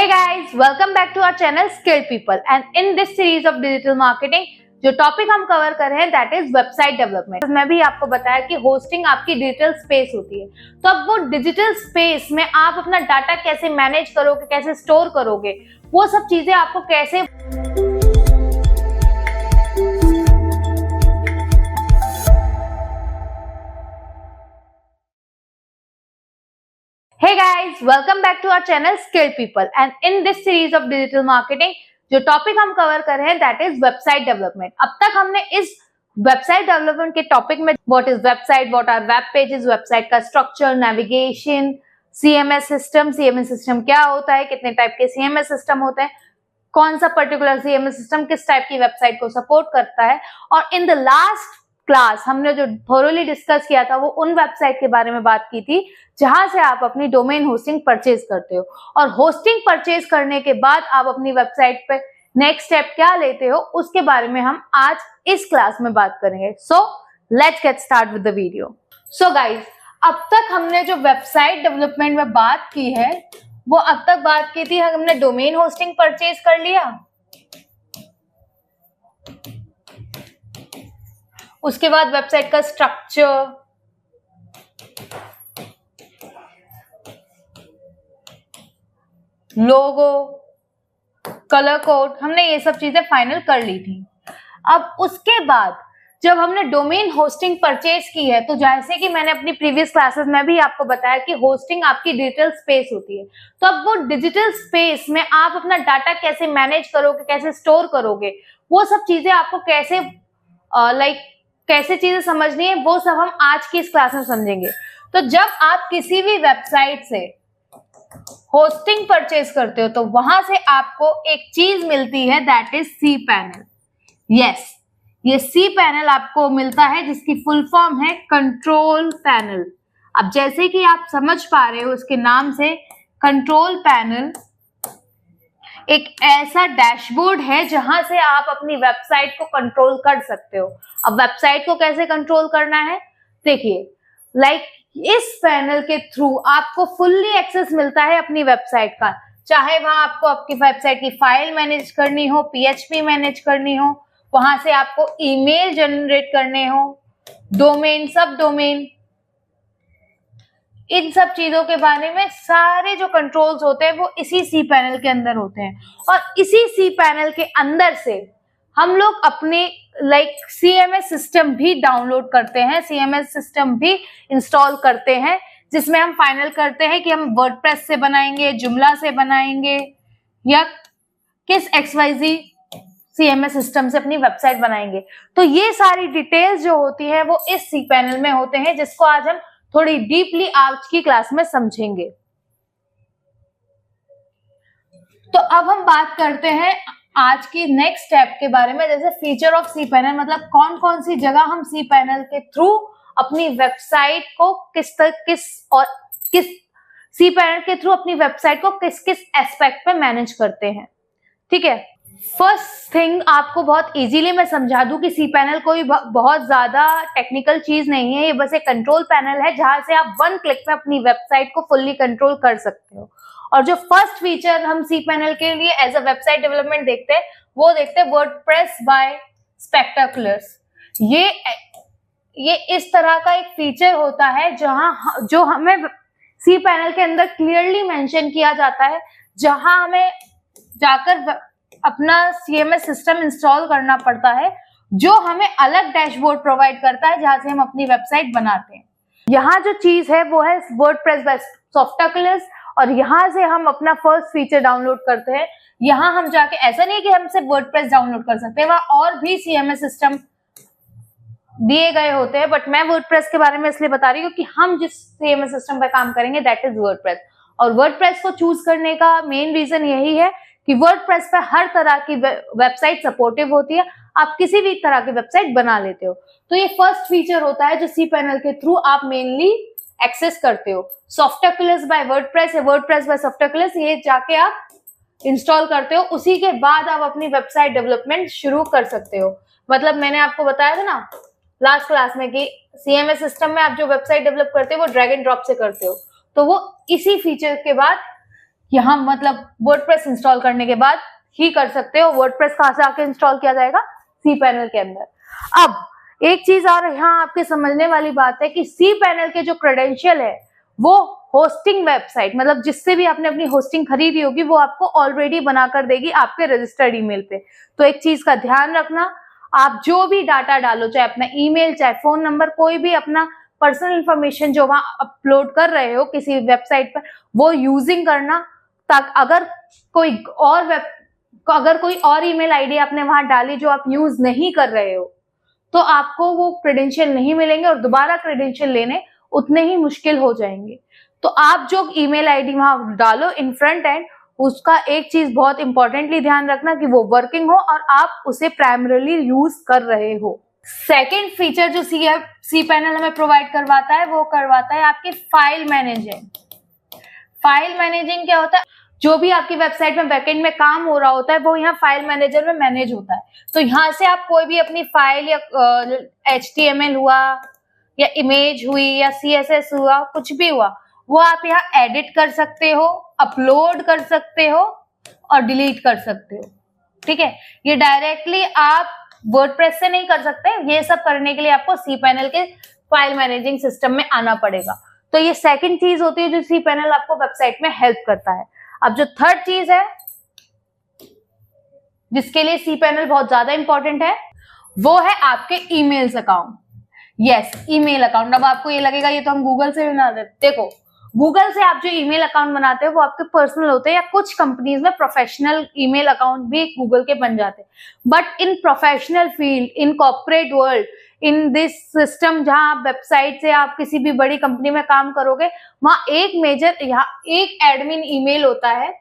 Hey guys, welcome back to our channel Skilled People and in this series of digital marketing जो topic हम cover कर रहे हैं that is website development. मैं भी आपको बताया कि होस्टिंग आपकी डिजिटल स्पेस होती है, तो अब वो डिजिटल स्पेस में आप अपना डाटा कैसे मैनेज करोगे, कैसे स्टोर करोगे, वो सब चीजें आपको कैसे Hey guys, welcome back to our channel Skilled People and in this series of digital marketing जो टॉपिक हम कवर कर रहे हैं दैट इज वेबसाइट डेवलपमेंट। अब तक हमने इस वेबसाइट डेवलपमेंट के टॉपिक में what is website, what are web pages, website का स्ट्रक्चर, नेविगेशन, सीएमएस सिस्टम क्या होता है, कितने टाइप के सीएमएस सिस्टम होते हैं, कौन सा पर्टिकुलर सीएमएस सिस्टम किस टाइप की वेबसाइट को सपोर्ट करता है, और इन द लास्ट क्लास हमने जो थोरोली डिस्कस किया था वो उन वेबसाइट के बारे में बात की थी जहां से आप अपनी डोमेन होस्टिंग परचेज करते हो, और होस्टिंग परचेज करने के बाद आप अपनी वेबसाइट पे नेक्स्ट स्टेप क्या लेते हो उसके बारे में हम आज इस क्लास में बात करेंगे। So let's get start with the video. So guys, अब तक हमने जो वेबसाइट डेवलपमेंट में बात की है वो अब तक बात की थी हमने डोमेन होस्टिंग परचेज कर लिया, उसके बाद वेबसाइट का स्ट्रक्चर, लोगो, कलर कोड, हमने ये सब चीजें फाइनल कर ली थी। अब उसके बाद जब हमने डोमेन होस्टिंग परचेज की है तो जैसे कि मैंने अपनी प्रीवियस क्लासेस में भी आपको बताया कि होस्टिंग आपकी डिजिटल स्पेस होती है, तो अब वो डिजिटल स्पेस में आप अपना डाटा कैसे मैनेज करोगे, कैसे स्टोर करोगे, वो सब चीजें आपको कैसे कैसे चीजें समझनी है वो सब हम आज की इस क्लास में समझेंगे। तो जब आप किसी भी वेबसाइट से होस्टिंग परचेज करते हो तो वहां से आपको एक चीज मिलती है that is C panel. Yes, ये सी पैनल आपको मिलता है जिसकी फुल फॉर्म है कंट्रोल पैनल। अब जैसे कि आप समझ पा रहे हो उसके नाम से, कंट्रोल पैनल एक ऐसा डैशबोर्ड है जहां से आप अपनी वेबसाइट को कंट्रोल कर सकते हो। अब वेबसाइट को कैसे कंट्रोल करना है, देखिए इस पैनल के थ्रू आपको फुल्ली एक्सेस मिलता है अपनी वेबसाइट का, चाहे वहां आपको आपकी वेबसाइट की फाइल मैनेज करनी हो, पीएचपी मैनेज करनी हो, वहां से आपको ईमेल जनरेट करने हो, डोमेन, सब डोमेन, इन सब चीजों के बारे में सारे जो कंट्रोल्स होते हैं वो इसी सी पैनल के अंदर होते हैं। और इसी सी पैनल के अंदर से हम लोग अपने सीएमएस सिस्टम भी डाउनलोड करते हैं, सीएमएस सिस्टम भी इंस्टॉल करते हैं, जिसमें हम फाइनल करते हैं कि हम वर्डप्रेस से बनाएंगे, जुमला से बनाएंगे या किस XYZ सीएमएस सिस्टम से अपनी वेबसाइट बनाएंगे। तो ये सारी डिटेल्स जो होती है वो इस सी पैनल में होते हैं, जिसको आज हम थोड़ी डीपली आज की क्लास में समझेंगे। तो अब हम बात करते हैं आज की नेक्स्ट स्टेप के बारे में, जैसे फीचर ऑफ सी पैनल, मतलब कौन कौन सी जगह हम सी पैनल के थ्रू अपनी वेबसाइट को किस सी पैनल के थ्रू अपनी वेबसाइट को किस किस एस्पेक्ट पे मैनेज करते हैं। ठीक है, फर्स्ट थिंग आपको बहुत इजीली मैं समझा दूं कि सी पैनल कोई बहुत ज्यादा टेक्निकल चीज नहीं है, ये बस एक कंट्रोल पैनल है जहां से आप वन क्लिक में अपनी वेबसाइट को फुल्ली कंट्रोल कर सकते हो। और जो फर्स्ट फीचर हम सी पैनल के लिए एज अ वेबसाइट डेवलपमेंट देखते हैं वो देखते हैं वर्डप्रेस बाय स्पेक्टाकुलर्स। ये इस तरह का एक फीचर होता है जो हमें सी पैनल के अंदर क्लियरली मेंशन किया जाता है, जहां हमें जाकर अपना सीएमएस सिस्टम इंस्टॉल करना पड़ता है, जो हमें अलग डैशबोर्ड प्रोवाइड करता है जहां से हम अपनी वेबसाइट बनाते हैं। यहाँ जो चीज है वो है वर्डप्रेस बाय स्पेक्टाकुलर्स, और यहाँ से हम अपना फर्स्ट फीचर डाउनलोड करते हैं। यहाँ हम जाके, ऐसा नहीं कि हम सिर्फ वर्डप्रेस डाउनलोड कर सकते हैं, वहां और भी सीएमएस सिस्टम दिए गए होते हैं, बट मैं वर्डप्रेस के बारे में इसलिए बता रही हूँ कि हम जिस सीएमएस सिस्टम पे काम करेंगे दैट इज वर्डप्रेस। और वर्डप्रेस को चूज करने का मेन रीजन यही है कि वर्डप्रेस पे हर तरह की वेबसाइट सपोर्टिव होती है, आप किसी भी तरह की वेबसाइट बना लेते हो। तो ये फर्स्ट फीचर होता है जो सी पैनल के थ्रू आप मेनली एक्सेस करते हो। स्पेक्टाकुलर्स बाय वर्डप्रेस या वर्डप्रेस बाय स्पेक्टाकुलर्स, ये जाके आप इंस्टॉल करते हो, उसी के बाद आप अपनी वेबसाइट डेवलपमेंट शुरू कर सकते हो। मतलब मैंने आपको बताया था ना लास्ट क्लास में कि सीएमएस सिस्टम में आप जो वेबसाइट डेवलप करते हो वो ड्रैग एंड ड्रॉप से करते हो, तो वो इसी फीचर के बाद यहाँ मतलब वर्डप्रेस इंस्टॉल करने के बाद ही कर सकते हो। वर्डप्रेस कहाँ से आके इंस्टॉल किया जाएगा? cPanel के अंदर। अब एक चीज और यहाँ आपके समझने वाली बात है कि cPanel के जो क्रेडेंशियल है वो होस्टिंग वेबसाइट, मतलब जिससे भी आपने अपनी होस्टिंग खरीदी होगी वो आपको ऑलरेडी बनाकर देगी आपके रजिस्टर्ड ईमेल पे। तो एक चीज का ध्यान रखना, आप जो भी डाटा डालो, चाहे अपना ईमेल, चाहे फोन नंबर, कोई भी अपना पर्सनल इंफॉर्मेशन जो वहां अपलोड कर रहे हो किसी वेबसाइट पर, वो यूजिंग करना। ताकि अगर कोई और ईमेल आईडी आपने वहां डाली जो आप यूज नहीं कर रहे हो, तो आपको वो क्रेडेंशियल नहीं मिलेंगे और दोबारा क्रेडेंशियल लेने उतने ही मुश्किल हो जाएंगे। तो आप जो ईमेल आईडी वहां डालो इन फ्रंट एंड, उसका एक चीज बहुत इंपॉर्टेंटली ध्यान रखना कि वो वर्किंग हो और आप उसे प्राइमरीली यूज कर रहे हो। सेकेंड फीचर जो cPanel हमें प्रोवाइड करवाता है वो करवाता है आपके फाइल मैनेजिंग। फाइल मैनेजिंग क्या होता है? जो भी आपकी वेबसाइट में बैकएंड में काम हो रहा होता है वो यहाँ फाइल मैनेजर में मैनेज होता है। तो यहाँ से आप कोई भी अपनी फाइल या HTML हुआ या इमेज हुई या CSS हुआ, कुछ भी हुआ, वो आप यहाँ एडिट कर सकते हो, अपलोड कर सकते हो और डिलीट कर सकते हो। ठीक है, ये डायरेक्टली आप वर्डप्रेस से नहीं कर सकते। ये सब करने के लिए आपको cPanel के फाइल मैनेजिंग सिस्टम में आना पड़ेगा। तो ये सेकंड चीज होती है जो cPanel आपको वेबसाइट में हेल्प करता है। अब जो थर्ड चीज है जिसके लिए cPanel बहुत ज्यादा इंपॉर्टेंट है वो है आपके emails account. Yes, email account. अब आपको ये लगेगा ये तो हम गूगल से बना देते। देखो, गूगल से आप जो ईमेल अकाउंट बनाते हो वो आपके पर्सनल होते हैं, या कुछ कंपनीज में प्रोफेशनल ईमेल अकाउंट भी गूगल के बन जाते हैं। But in professional field, in corporate world, in this system जहां आप वेबसाइट से आप किसी भी बड़ी कंपनी में काम करोगे, वहां यहाँ एक एडमिन ईमेल होता है,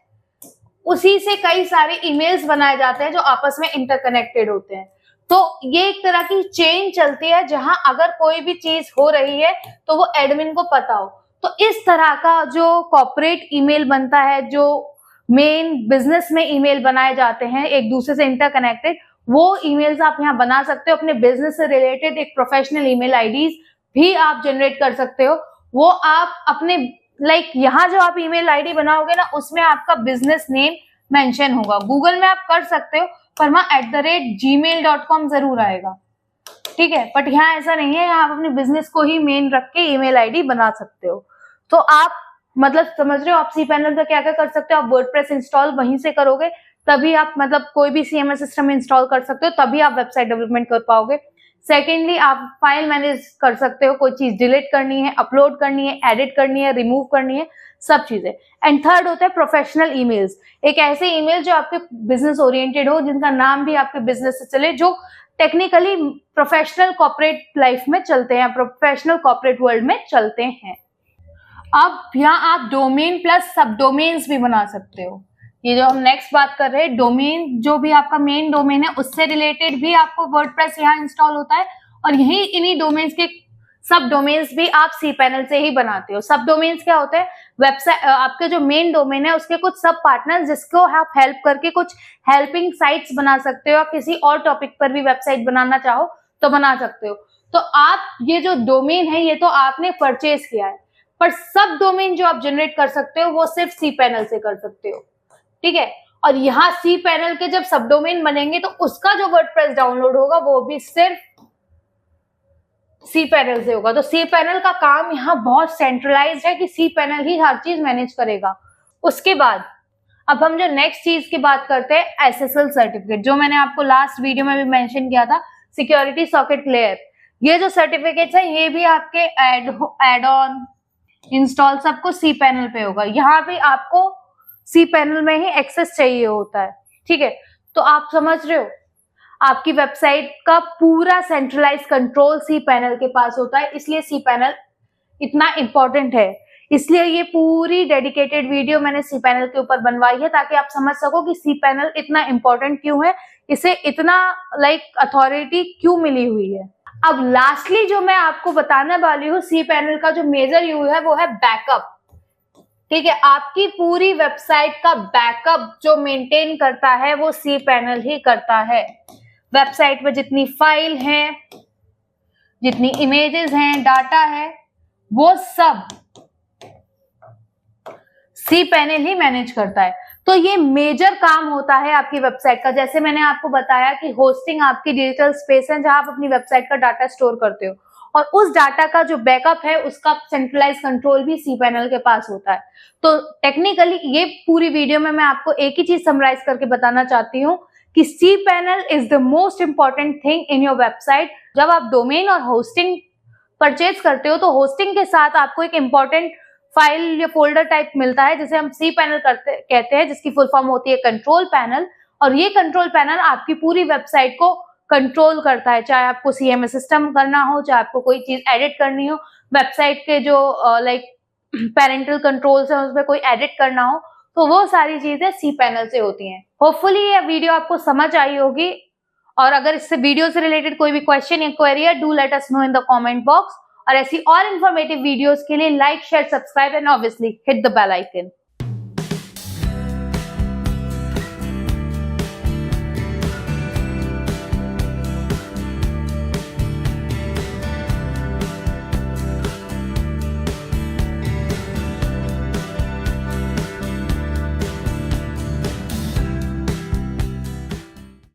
उसी से कई सारे ईमेल्स बनाए जाते हैं जो आपस में इंटरकनेक्टेड होते हैं। तो ये एक तरह की चेन चलती है जहां अगर कोई भी चीज हो रही है तो वो एडमिन को पता हो। तो इस तरह का जो कॉर्पोरेट ईमेल बनता है, जो मेन बिजनेस में ईमेल बनाए जाते हैं एक दूसरे से इंटरकनेक्टेड, वो ईमेल्स आप यहाँ बना सकते हो। अपने बिजनेस से रिलेटेड एक प्रोफेशनल ईमेल आईडीज भी आप जनरेट कर सकते हो। वो आप अपने यहाँ जो आप ईमेल आईडी बनाओगे ना, उसमें आपका बिजनेस नेम मेंशन होगा। गूगल में आप कर सकते हो पर वहां @gmail.com जरूर आएगा। ठीक है, बट यहाँ ऐसा नहीं है, यहाँ आप अपने बिजनेस को ही मेन रख के ईमेल आईडी बना सकते हो। तो आप मतलब समझ रहे हो आप cPanel पे क्या क्या कर सकते हो। आप वर्डप्रेस इंस्टॉल वहीं से करोगे तभी आप मतलब कोई भी CMS सिस्टम इंस्टॉल कर सकते हो, तभी आप वेबसाइट डेवलपमेंट कर पाओगे। सेकेंडली, आप फाइल मैनेज कर सकते हो, कोई चीज डिलीट करनी है, अपलोड करनी है, एडिट करनी है, रिमूव करनी है, सब चीजें। एंड थर्ड होता है प्रोफेशनल ईमेल्स। एक ऐसे ईमेल जो आपके बिजनेस ओरिएंटेड हो, जिनका नाम भी आपके बिजनेस से चले, जो टेक्निकली प्रोफेशनल कॉर्पोरेट लाइफ में चलते हैं, प्रोफेशनल कॉर्पोरेट वर्ल्ड में चलते हैं। अब यहाँ आप डोमेन प्लस सब डोमेन्स भी बना सकते हो। ये जो हम नेक्स्ट बात कर रहे हैं, डोमेन, जो भी आपका मेन डोमेन है उससे रिलेटेड भी आपको वर्डप्रेस यहाँ इंस्टॉल होता है, और यही इन्हीं डोमेन्स के सब डोमेन्स भी आप cPanel से ही बनाते हो। सब डोमेन्स क्या होते हैं? वेबसाइट, आपके जो मेन डोमेन है उसके कुछ सब पार्टनर्स जिसको आप हेल्प करके कुछ हेल्पिंग साइट्स बना सकते हो, या किसी और टॉपिक पर भी वेबसाइट बनाना चाहो तो बना सकते हो। तो आप ये जो डोमेन है ये तो आपने परचेज किया है, पर सब डोमेन जो आप जनरेट कर सकते हो वो सिर्फ cPanel से कर सकते हो। ठीक है, और यहाँ cPanel के जब सब डोमेन बनेंगे तो उसका जो वर्डप्रेस डाउनलोड होगा वो भी सिर्फ cPanel से होगा। तो cPanel का काम यहाँ बहुत सेंट्रलाइज्ड है कि cPanel ही हर चीज मैनेज करेगा। उसके बाद अब हम जो नेक्स्ट चीज की बात करते हैं, SSL सर्टिफिकेट, जो मैंने आपको लास्ट वीडियो में भी मेंशन किया था, सिक्योरिटी सॉकेट लेयर। ये जो सर्टिफिकेट्स है ये भी आपके एड ऑन इंस्टॉल सबको cPanel पे होगा। यहाँ पे आपको cPanel में ही एक्सेस चाहिए होता है। ठीक है, तो आप समझ रहे हो आपकी वेबसाइट का पूरा सेंट्रलाइज कंट्रोल cPanel के पास होता है, इसलिए cPanel इतना इंपॉर्टेंट है। इसलिए ये पूरी डेडिकेटेड वीडियो मैंने cPanel के ऊपर बनवाई है ताकि आप समझ सको कि cPanel इतना इंपॉर्टेंट क्यों है, इसे इतना अथॉरिटी क्यों मिली हुई है। अब लास्टली जो मैं आपको बताने वाली हूँ, cPanel का जो मेजर यूज है वो है बैकअप। ठीक है, आपकी पूरी वेबसाइट का बैकअप जो मेंटेन करता है वो cPanel ही करता है। वेबसाइट में जितनी फाइल हैं, जितनी इमेजेस हैं, डाटा है, वो cPanel ही मैनेज करता है। तो ये मेजर काम होता है आपकी वेबसाइट का। जैसे मैंने आपको बताया कि होस्टिंग आपकी डिजिटल स्पेस है जहां आप अपनी वेबसाइट का डाटा स्टोर करते हो, और उस डाटा का जो बैकअप है उसका सेंट्रलाइज कंट्रोल भी cPanel के पास होता है। तो टेक्निकली ये पूरी वीडियो में मैं आपको एक ही चीज समराइज करके बताना चाहती हूँ कि cPanel is the most important thing in your website. जब आप डोमेन और होस्टिंग परचेज करते हो तो होस्टिंग के साथ आपको एक इंपॉर्टेंट फाइल या फोल्डर टाइप मिलता है जिसे हम cPanel कहते हैं, जिसकी फुल फॉर्म होती है कंट्रोल पैनल। और ये कंट्रोल पैनल आपकी पूरी वेबसाइट को कंट्रोल करता है, चाहे आपको CMS सिस्टम करना हो, चाहे आपको कोई चीज एडिट करनी हो, वेबसाइट के जो लाइक पेरेंटल कंट्रोल्स है उसमें कोई एडिट करना हो, तो वो सारी चीजें cPanel से होती हैं। होपफुली ये वीडियो आपको समझ आई होगी, और अगर इससे वीडियो से रिलेटेड कोई भी क्वेश्चन या क्वेरी है, do let us know in the comment box. और ऐसी और इन्फॉर्मेटिव वीडियोस के लिए like, share, subscribe and obviously hit the bell icon.